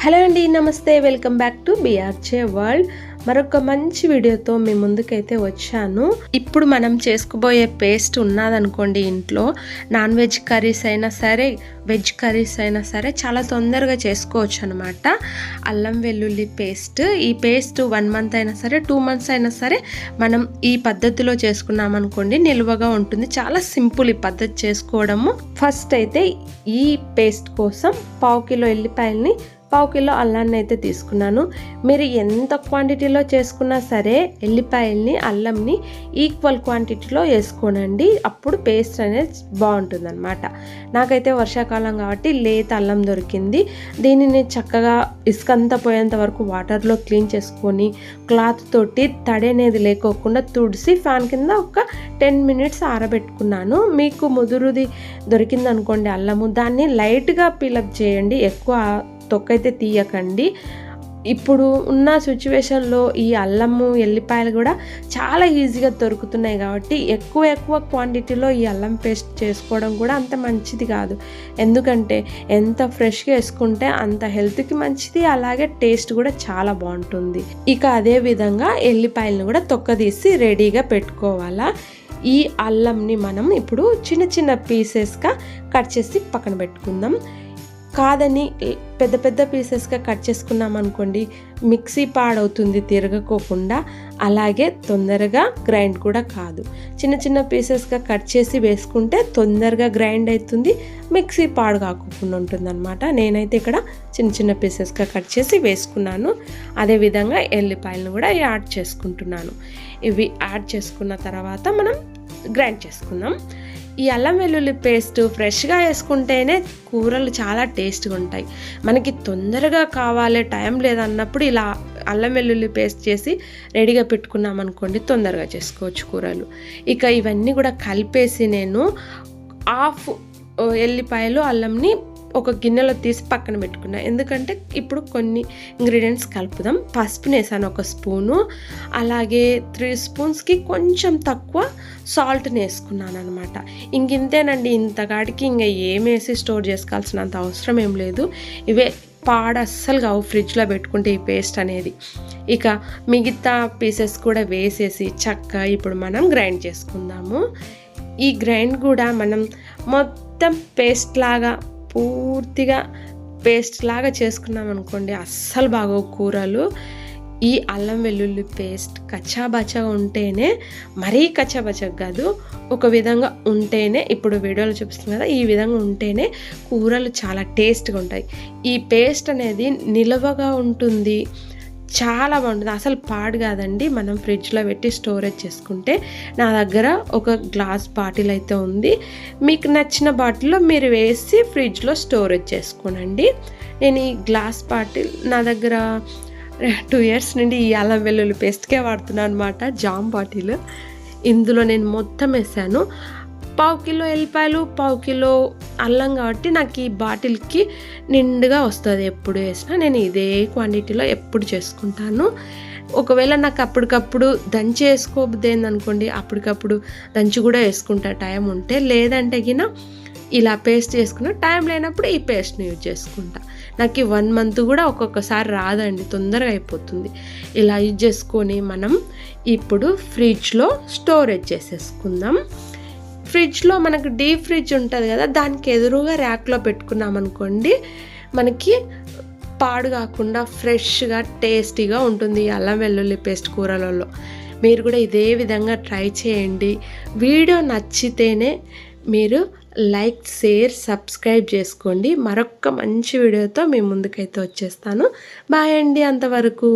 Hello అండి, నమస్తే. Welcome back to BRJ world. మరొక మంచి వీడియోతో మీ ముందుకైతే వచ్చాను. ఇప్పుడు మనం చేసుకోబోయే పేస్ట్ ఉన్నదనుకోండి ఇంట్లో, నాన్ వెజ్ కర్రీస్ అయినా సరే, వెజ్ కర్రీస్ అయినా సరే చాలా తొందరగా చేసుకోవచ్చు అనమాట. అల్లం వెల్లుల్లి పేస్ట్. ఈ పేస్ట్ 1 మంత్ అయినా సరే, 2 మంత్స్ అయినా సరే మనం ఈ పద్ధతిలో చేసుకున్నాం అనుకోండి నిల్వగా ఉంటుంది. చాలా సింపుల్ ఈ పద్ధతి చేసుకోవడము. ఫస్ట్ అయితే ఈ పేస్ట్ కోసం 1/2 కిలో ఎల్లిపాయల్ని, 1/2 కిలో అల్లాన్ని అయితే తీసుకున్నాను. మీరు ఎంత క్వాంటిటీలో చేసుకున్నా సరే ఎల్లిపాయల్ని, అల్లంని ఈక్వల్ క్వాంటిటీలో వేసుకోనండి. అప్పుడు పేస్ట్ అనేది బాగుంటుంది అనమాట. నాకైతే వర్షాకాలం కాబట్టి లేత అల్లం దొరికింది. దీనిని చక్కగా ఇసుకంతా పోయేంత వరకు వాటర్లో క్లీన్ చేసుకొని క్లాత్ తోటి తడి అనేది లేకోకుండా తుడిసి ఫ్యాన్ కింద ఒక 10 మినిట్స్ ఆరబెట్టుకున్నాను. మీకు ముదురుది దొరికిందనుకోండి అల్లము, దాన్ని లైట్గా పీలప్ చేయండి, ఎక్కువ తొక్కైతే తీయకండి. ఇప్పుడు ఉన్న సిచ్యువేషన్లో ఈ అల్లము, ఎల్లిపాయలు కూడా చాలా ఈజీగా దొరుకుతున్నాయి కాబట్టి ఎక్కువ క్వాంటిటీలో ఈ అల్లం పేస్ట్ చేసుకోవడం కూడా అంత మంచిది కాదు. ఎందుకంటే ఎంత ఫ్రెష్గా వేసుకుంటే అంత హెల్త్కి మంచిది, అలాగే టేస్ట్ కూడా చాలా బాగుంటుంది. ఇక అదే విధంగా ఎల్లిపాయలను కూడా తొక్క తీసి రెడీగా పెట్టుకోవాలా. ఈ అల్లంని మనం ఇప్పుడు చిన్న పీసెస్గా కట్ చేసి పక్కన పెట్టుకుందాం. కాదని పెద్ద పీసెస్గా కట్ చేసుకున్నాం అనుకోండి మిక్సీ పాడవుతుంది తిరగకోకుండా, అలాగే తొందరగా గ్రైండ్ కూడా కాదు. చిన్న పీసెస్గా కట్ చేసి వేసుకుంటే తొందరగా గ్రైండ్ అవుతుంది, మిక్సీ పాడు కాకుండా ఉంటుంది అనమాట. నేనైతే ఇక్కడ చిన్న పీసెస్గా కట్ చేసి వేసుకున్నాను. అదేవిధంగా ఎల్లిపాయలను కూడా యాడ్ చేసుకుంటున్నాను. ఇవి యాడ్ చేసుకున్న తర్వాత మనం గ్రైండ్ చేసుకుందాం. ఈ అల్లం వెల్లుల్లి పేస్ట్ ఫ్రెష్గా వేసుకుంటేనే కూరలు చాలా టేస్ట్గా ఉంటాయి. మనకి తొందరగా కావాలి, టైం లేదన్నప్పుడు ఇలా అల్లం వెల్లుల్లి పేస్ట్ చేసి రెడీగా పెట్టుకున్నాం అనుకోండి తొందరగా చేసుకోవచ్చు కూరలు. ఇక ఇవన్నీ కూడా కలిపేసి నేను 1/2 ఎల్లిపాయలు అల్లంని ఒక గిన్నెలో తీసి పక్కన పెట్టుకున్నా. ఎందుకంటే ఇప్పుడు కొన్ని ఇంగ్రీడియంట్స్ కలుపుదాం. పసుపుని వేసాను 1 స్పూను, అలాగే 3 స్పూన్స్కి కొంచెం తక్కువ సాల్ట్ని వేసుకున్నాను అనమాట. ఇంతేనండి. ఇంతకాడికి ఇంకా ఏమేసి స్టోర్ చేసుకోవాల్సినంత అవసరం ఏం లేదు. ఇవే పాడు అస్సలు కావు ఫ్రిడ్జ్లో పెట్టుకుంటే ఈ పేస్ట్ అనేది. ఇక మిగతా పీసెస్ కూడా వేసేసి చక్కగా ఇప్పుడు మనం గ్రైండ్ చేసుకుందాము. ఈ గ్రైండ్ కూడా మనం మొత్తం పేస్ట్ లాగా, పూర్తిగా పేస్ట్ లాగా చేసుకున్నాం అనుకోండి అస్సలు బాగోవు కూరలు. ఈ అల్లం వెల్లుల్లి పేస్ట్ కచ్చాబచ్చాగా ఉంటేనే, మరీ కచ్చాబచ్చాగా కాదు, ఒక విధంగా ఉంటేనే, ఇప్పుడు వీడియోలో చూపిస్తుంది కదా ఈ విధంగా ఉంటేనే కూరలు చాలా టేస్ట్గా ఉంటాయి. ఈ పేస్ట్ అనేది నిలవగా ఉంటుంది, చాలా బాగుంటుంది, అసలు పాడు కాదండి. మనం ఫ్రిడ్జ్లో పెట్టి స్టోరేజ్ చేసుకుంటే, నా దగ్గర ఒక గ్లాస్ బాటిల్ అయితే ఉంది. మీకు నచ్చిన బాటిల్లో మీరు వేసి ఫ్రిడ్జ్లో స్టోరేజ్ చేసుకోనండి. నేను ఈ గ్లాస్ బాటిల్ నా దగ్గర 2 ఇయర్స్ నుండి ఈ అల్లం వెల్లుల్లి పేస్ట్కే వాడుతున్నాను అనమాట, జామ్ బాటిల్. ఇందులో నేను మొత్తం వేసాను. 1/2 కిలో ఎల్లిపాయలు, 1/2 కిలో అల్లం కాబట్టి నాకు ఈ బాటిల్కి నిండుగా వస్తుంది. ఎప్పుడు వేసినా నేను ఇదే క్వాంటిటీలో ఎప్పుడు చేసుకుంటాను. ఒకవేళ నాకు అప్పటికప్పుడు దంచి వేసుకోబోద్దేంది అనుకోండి, అప్పటికప్పుడు దంచి కూడా వేసుకుంటా టైం ఉంటే. లేదంటే గిన ఇలా పేస్ట్ చేసుకున్నా, టైం లేనప్పుడు ఈ పేస్ట్ని యూజ్ చేసుకుంటా. నాకు 1 మంత్ కూడా ఒక్కొక్కసారి రాదండి, తొందరగా అయిపోతుంది. ఇలా యూజ్ చేసుకొని మనం ఇప్పుడు ఫ్రిడ్జ్లో స్టోరేజ్ చేసేసుకుందాం. ఫ్రిడ్జ్లో మనకు డీప్ ఫ్రిడ్జ్ ఉంటుంది కదా, దానికి ఎదురుగా ర్యాక్లో పెట్టుకున్నాం అనుకోండి మనకి పాడు కాకుండా ఫ్రెష్గా టేస్టీగా ఉంటుంది ఈ అల్లం వెల్లుల్లి పేస్ట్ కూరలలో. మీరు కూడా ఇదే విధంగా ట్రై చేయండి. వీడియో నచ్చితేనే మీరు లైక్, షేర్, సబ్స్క్రైబ్ చేసుకోండి. మరొక మంచి వీడియోతో మీ ముందుకైతే వచ్చేస్తాను. బాయ్ అండి, అంతవరకు.